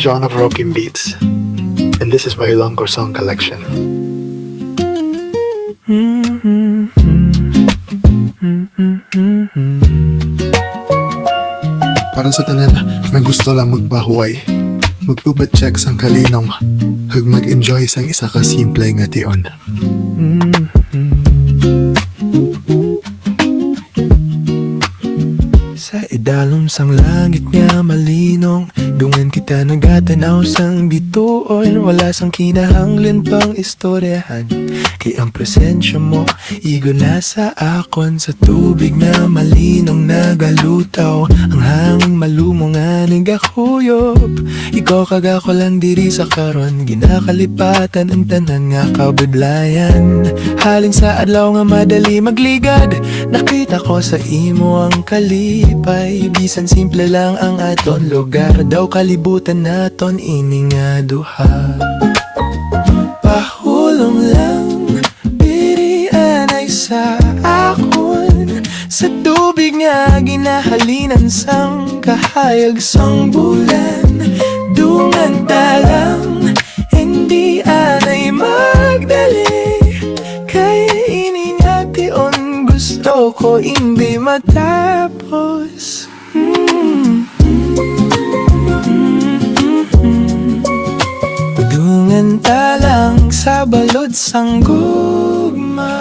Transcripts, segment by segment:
John of Rocking Beats, and this is my Ilonggo song collection. Para sa tanan may gusto lang magpahuway, magpubat-check sang kalinong, hug mag-enjoy sang isa ka simple nga tion. Sa idalom sang langit nga malinong, dungan kita nagatanaw sang bituon. Wala sang kinahanglan pang istoryahan, kay ang presensya mo igo na sa akon. Sa tubig na malinong nagalutaw, ang hangin malumo nga nagakuyop. Ikaw kagako lang diri sa karon, ginakalipatan ang tanan nga kabudlayan. Halin sa adlaw nga madali magligad, nakita ko sa imo ang kalipay. Bisan simple lang ang aton lugar, daw kalibutan naton ini nga duha. Pahulong lang dirian ay sa akon, sa tubig nga ginahalinan sang kahayag sang bulan. Dungan ta lang, hindi anay magdali, kaya ini nga tion gusto ko hindi matapos. Dungan ta lang sa balod sang gugma.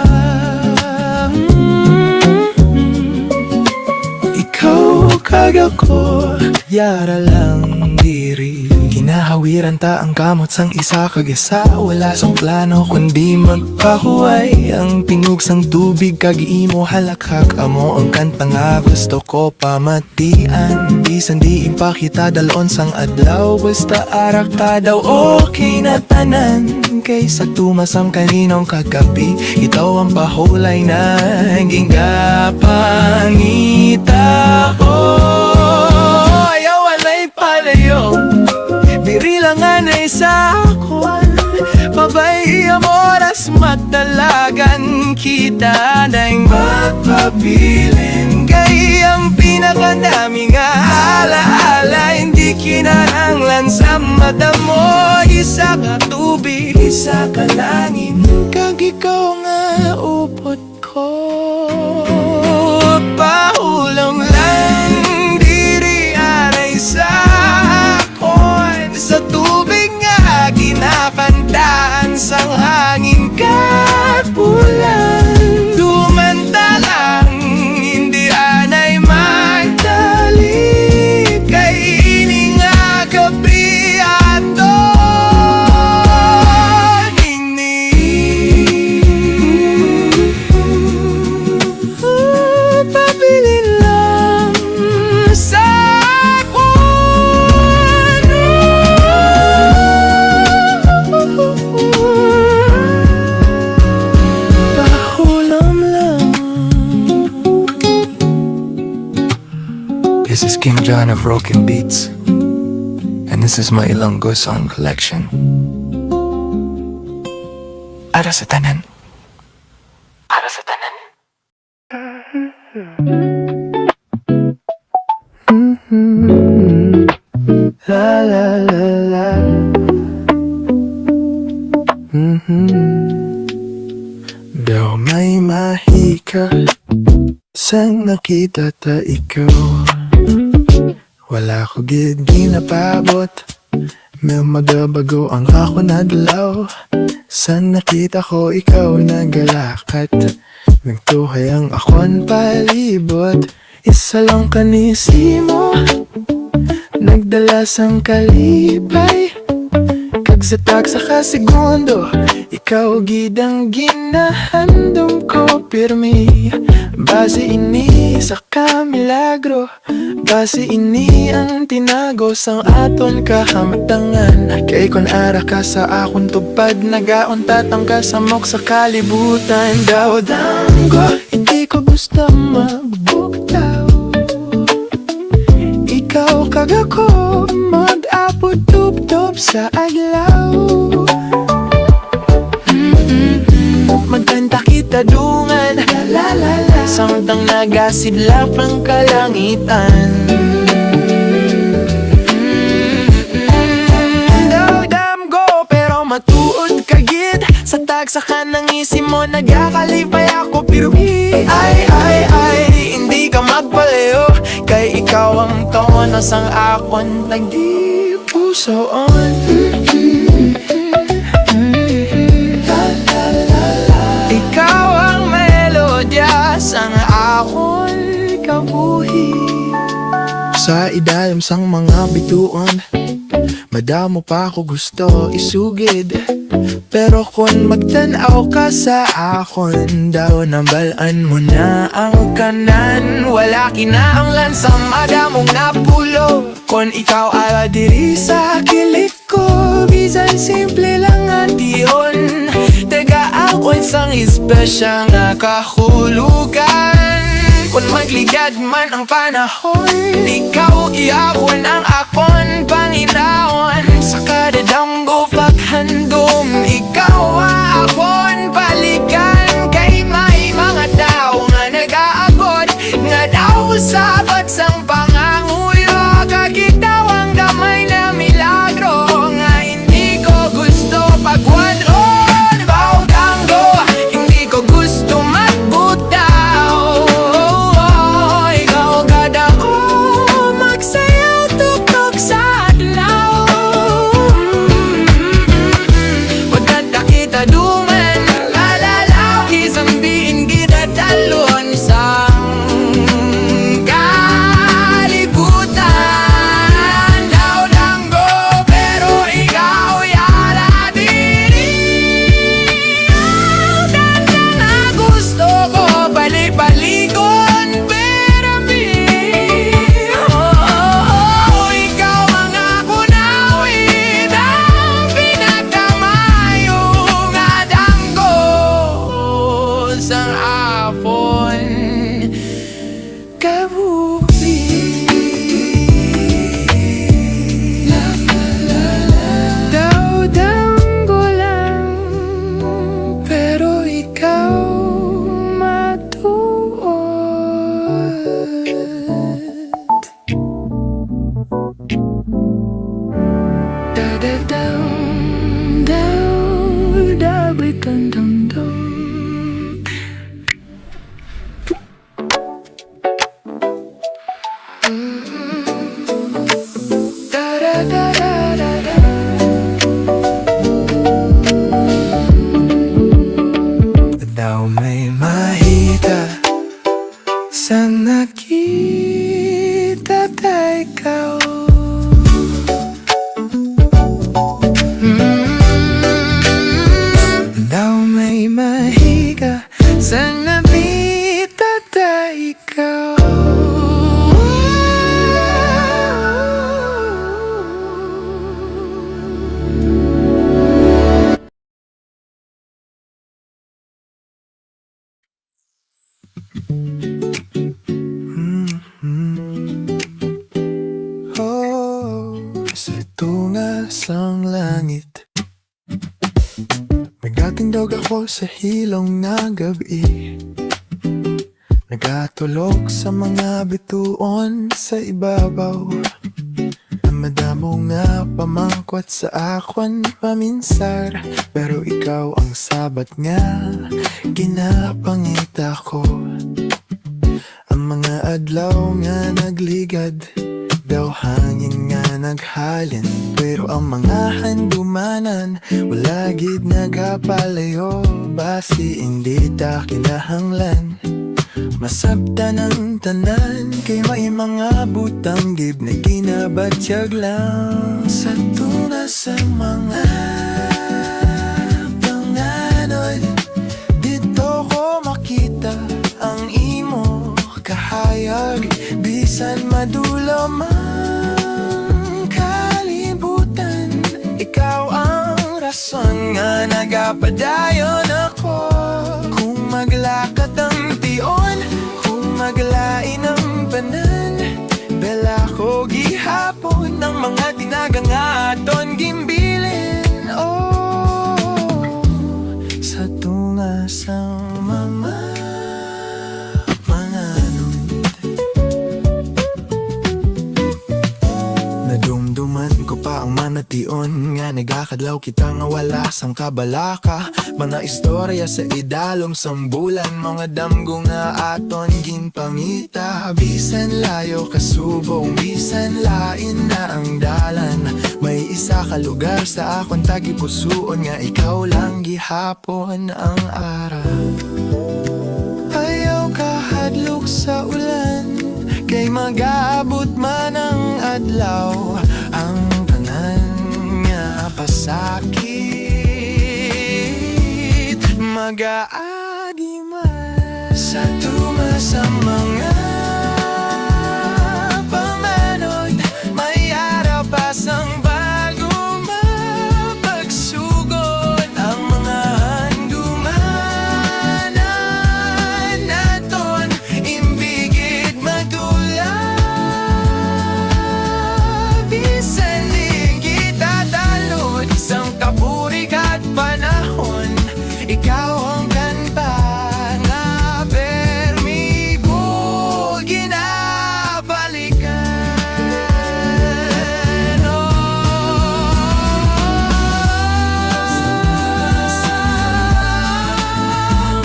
Ikaw kagako, yara lang diri. Ginahawiran ta ang kamot sang isa kagisa. Wala sang plano kundi magpahuway. Ang tingog sang tubig kag-imo halakhak amo ang kanta nga gusto ko pamatian. Bisan di impakita dalon sang adlaw, basta arak ta daw okay na tanan. Kaysa tumasang kaninong kagabi, ikaw ang pahulay na gingapangita ko. Ayaw walay palayo, diri lang anay sa akon. Pabay ang oras matalagan kita na'y mapabilin. Kay ang pinakadami nga alaala, hindi kinaranglan sa mata mo. Isa ka tubig, isa ka langin, kag ikaw nga upot ko. Pahulong lang diri anay sa akon, sa tubig nga ginakantaan sang hangin kat bulan. Dumanta lang, hindi anay magdali, kay ini nga kapriyato. Pabilin lang sa akon. Pahulam lang. This is King John of Rocking Beats, and this is my Ilonggo song collection. Ara sa tanan. Ara sa tanan. La la la la. Daw may mahika sang nakita ta ikaw. Wala ko gid ginapabot, may magabago ang ako nadlaw. San nakita ko ikaw nagalakat, nagtuhay ang akon palibot. Isa lang kanisimo, nagdala sang kalipay. Kag sa tag sa kasegundo, ikaw gidang ginahandom ko pirmi. Base ini sa kamilagro, base ini ang tinago sang aton kahamatangan. Kay kon ara ka sa akon tupad, nagaon tatang ka sa mok sa kalibutan. Daw danggo, hindi ko gusto magbuktaw. Ikaw kagako, mag-apod tup-tup sa adlaw. Magkanta kita dungan, la la la, samtang nagasidlap ang kalangitan. matuod kagid sa tagsa ka ng isip mo. Nagakalipay ako pero hindi ka magpalayo, kay ikaw ang tono sang akon nagdi pusoon. Ikaw ang melodya sang akon kabuhi. Sa idalim sang mga bituon, madamo pa ako gusto isugid. Pero kung magtanaw ka sa akon daw, nambalaan mo na ang kanan. Wala kinaanglan sa madamong napulo, kung ikaw ay diri sa kilit ko. Bisan simple lang ang tiyon, taga akon sang espesyal nga kahulugan. Kung magligad man ang panahon, ikaw iapon ang akon Panginoon. Sa kadadanggo paghandom, ikaw akon balikan. Kay may mga tao nga nag-aagod, nga daw sabat sang panganguyo. Kagitaw ang gamay na milagro, nga hindi ko gusto pagwadron. Bautanggo, hindi ko gusto magbutaw. Ikaw kada ko magsayaw tuktok sa adlaw. Pagkanta kita duman, lalalaw, isang diin kita talon sa kalibutan. Daw-danggo, pero ikaw yara diri. Tanda na gusto ko balik-balikon, pero ikaw ang ako nawid, ang pinagkamayo nga danggo sang apon kabuhi. Daw-danggo lang, pero ikaw matuod. Da-da-dum, daw, da-bi-dum-dum-dum. Da-da-da-da-da-da. Daw may mahita sa nakita tayo ikaw. Daw may mahiga sa nakita tayo ikaw. Oh, sa tunga sang langit, nagatingdog ako sa hilong na gabi. Nagatulog sa mga bituon sa ibabaw, na madamo nga pamangkwat sa akon paminsar. Pero ikaw ang sabat nga ginapangita ko. Ang mga adlaw nga nagligad, daw hangin nga naghalin. Pero ang mga handumanan, wala gid nagapalayo. Basi hindi ta kinahanglan masabtan ang tanan, kay may mga butang gib na ginabatyag lang. Sa tuna sa mga panganod, dito ko makita ang imo kahayag. Bisan madulo man kalibutan, ikaw ang rason nga nagapadayon ako. Kung maglakat ang tion, kung maglain ang banan, bela ko gihapon ng mga tinagang aton gimbilin. Oh, sa tunga sa mga panganod, nadumduman ko pa ang Mga tion nga nagakadlaw kita nga wala sang kabalaka. Mga istorya sa idalom sambulan, mga damgo nga aton ginpangita. Bisan layo kasubong, bisan lain na ang dalan. May isa ka lugar sa akong tagipusuon, nga ikaw lang gihapon ang araw. Ayaw kahadlok sa ulan, kay mag-aabot man ang adlaw. Ang tanan nga pasakit, mag-aagi man sa tuma sa mga pamanod. May araw pa sang bagong mapagsugod. Ang mga handumanan naton imbigit matulad. Bisan di kita dalot sang kaburig at panahon, ikaw ang kanta nga permigo ginabalikan.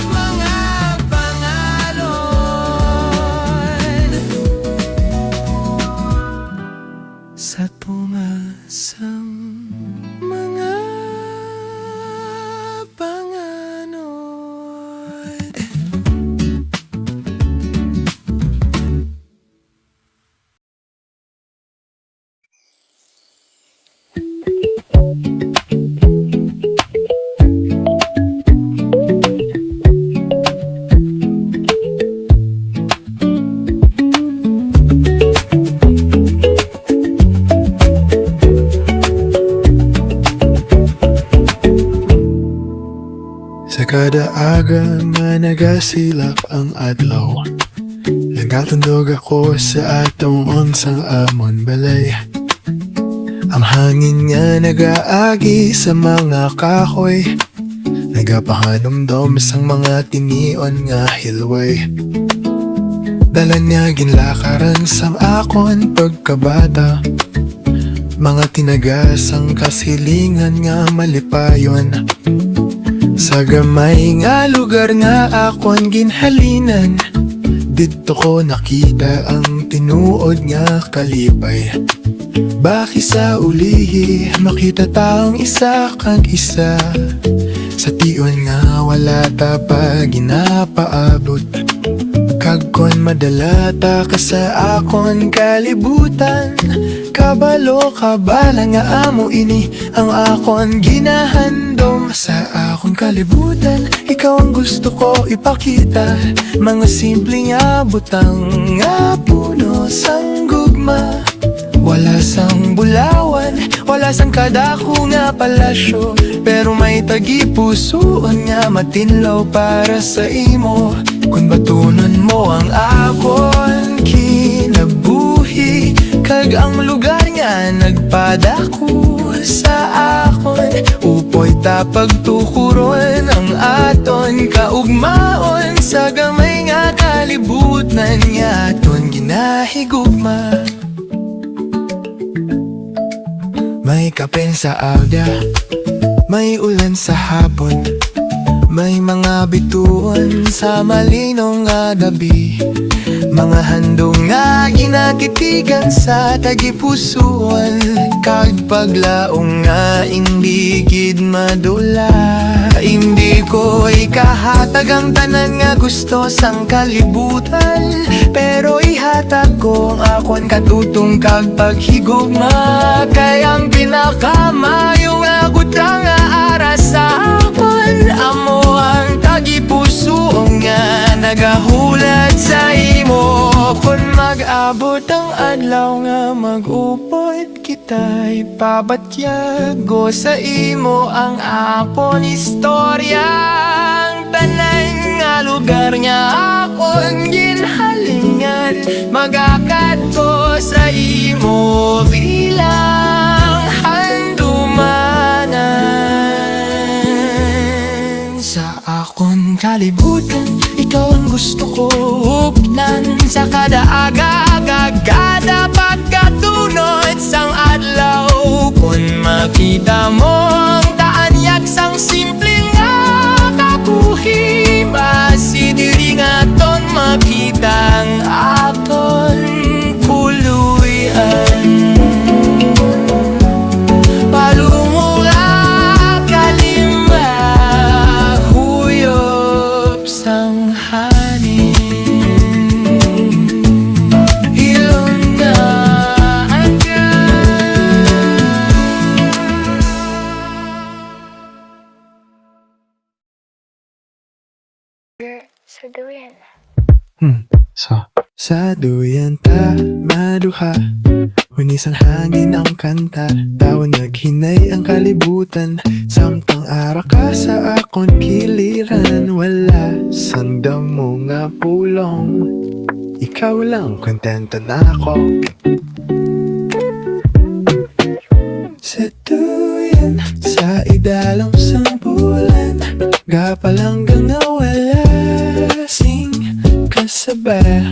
Mga pangalon sa tumasang mga panganod. Sa kada aga nga nagasilak ang adlaw, nagatundog ako sa atong unsang amon balay. Ang hangin nga nagaagi sa mga kahoy, nagapahanumdom sang mga tinion nga hilway. Dala niya ginlakaran sang akon pagkabata, mga tinagasang kasilingan nga malipayon. Sa gamay nga lugar nga akon ginhalinan, dito ko nakita ang tinuod nga kalipay. Baki sa ulihi, makita taong isa kang isa, sa tion nga wala ta pa ginapaabot. Kagkon madala ta ka sa akon kalibutan, kabalo kabala nga amo ini ang akon ginahandom. Sa akon kalibutan, ikaw ang gusto ko ipakita. Mga simpleng abutang nga puno sang gugma, wala sang bulawan, wala sang kadako nga palasyo, pero may tagipusoon nga matinlaw para sa imo. Kung batunon mo ang akon kinabuhi, kag ang lugar nga nagpadako sa akon, upoy ta pagtukuron ang aton kaugmaon. Sa gamay nga kalibutan nga aton ginahigugma. May kapen sa aga, may ulan sa hapon, may mga bituon sa malinaw nga gabi. Mga handong nga ginakitigan sa tagipusuan, kag paglaong nga hindi gid madula. Hindi ko ikahatag ang tanan nga gusto sang kalibutan, pero ihatag ko ang akon katutong kag paghigugma. Kay ang pinakamayo nga gutang nga ara sa akon, amo ang tagipuso nga nagahulat sa imo. Kung mag-abot ang adlaw nga mag-upod kita'y pabatyago sa imo ang akon istorya. Ang tanan nga lugar nga akon ginhalingan, mag-akad ko sa imo bilang handumanan. Sa akon kalibutan, ikaw ang gusto ko upnan. Sa kada aga, kada pagkatunod sang adlaw, kung makita mo ang taanyak sang simpleng nga kabuhi. Masidiri nga ton makitang aton puluyan. Palumura kalima huyop sang hanin. Hilong na sa duyan. Sa duyan ta maduha, hunis ang hangin ang kanta, tao naghinay ang kalibutan. Samtang ara ka sa akon kiliran, wala sang damo nga pulong, ikaw lang kontento na ako. Sa duyan, sa idalom sang bulan, gapalanggang nawala sing kasabay.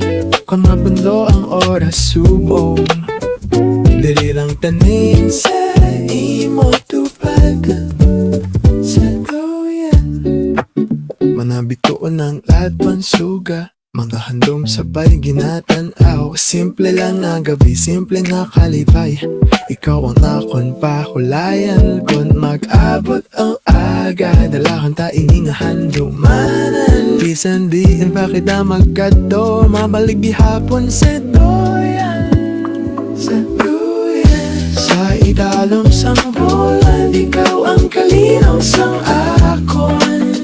Kung mabundo ang oras subong, dalirang tanin sa imo tupad. Sa duyan, manabitoon ang latwan suga, mga handom sabay ginatanaw. Simple lang nga gabi, simple nga kalipay, ikaw ang akon pahulayan. Kung mag-abot ang aga, dalakan ta iningahan dumanan. Bisan diin pa kita magkato, mabalik di hapon sa duyan. Sa duyan, sa idalom sang bulan, ikaw ang kalinaw sang akon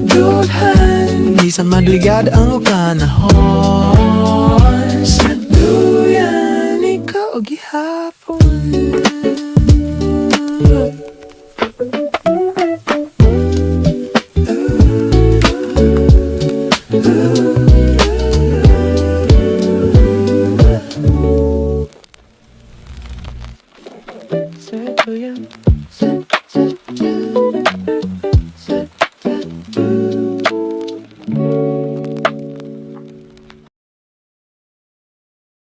dulhan. Bisan madligad ang panahon, sa duyan, ikaw gihapon. Ooh.